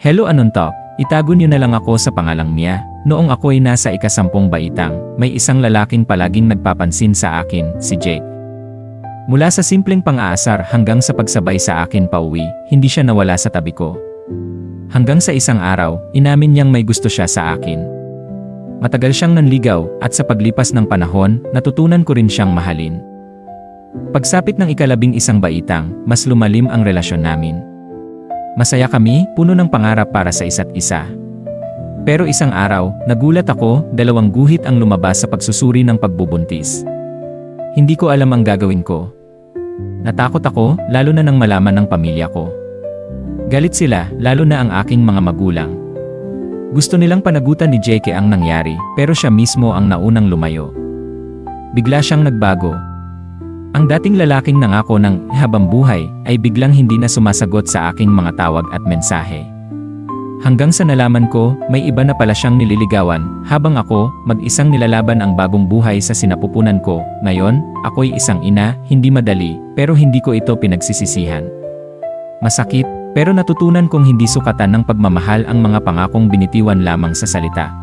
Hello Anontok, itago niyo na lang ako sa pangalang niya. Noong ako'y nasa ika-10 baitang, may isang lalaking palaging nagpapansin sa akin, si Jake. Mula sa simpleng pang-aasar hanggang sa pagsabay sa akin pauwi, hindi siya nawala sa tabi ko. Hanggang sa isang araw, inamin niyang may gusto siya sa akin. Matagal siyang nanligaw at sa paglipas ng panahon, natutunan ko rin siyang mahalin. Pagsapit ng ika-11 baitang, mas lumalim ang relasyon namin. Masaya kami, puno ng pangarap para sa isa't isa. Pero isang araw, nagulat ako, 2 guhit ang lumabas sa pagsusuri ng pagbubuntis. Hindi ko alam ang gagawin ko. Natakot ako, lalo na nang malaman ng pamilya ko. Galit sila, lalo na ang aking mga magulang. Gusto nilang panagutan ni Jake ang nangyari, pero siya mismo ang naunang lumayo. Bigla siyang nagbago. Ang dating lalaking nangako ng habang buhay ay biglang hindi na sumasagot sa aking mga tawag at mensahe. Hanggang sa nalaman ko, may iba na pala siyang nililigawan, habang ako, mag-isang nilalaban ang bagong buhay sa sinapupunan ko. Ngayon, ako'y isang ina, hindi madali, pero hindi ko ito pinagsisisihan. Masakit, pero natutunan kong hindi sukatan ng pagmamahal ang mga pangakong binitiwan lamang sa salita.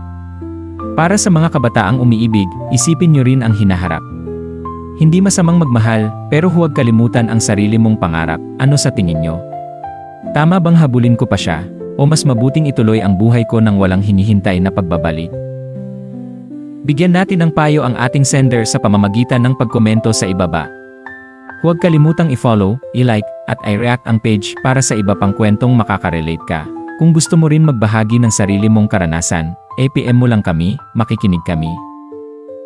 Para sa mga kabataang umiibig, isipin niyo rin ang hinaharap. Hindi masamang magmahal, pero huwag kalimutan ang sarili mong pangarap. Ano sa tingin nyo? Tama bang habulin ko pa siya? O mas mabuting ituloy ang buhay ko nang walang hinihintay na pagbabalik? Bigyan natin ng payo ang ating sender sa pamamagitan ng pagkomento sa ibaba. Huwag kalimutang i-follow, i-like, at i-react ang page para sa iba pang kwentong makaka-relate ka. Kung gusto mo rin magbahagi ng sarili mong karanasan, PM mo lang kami, makikinig kami.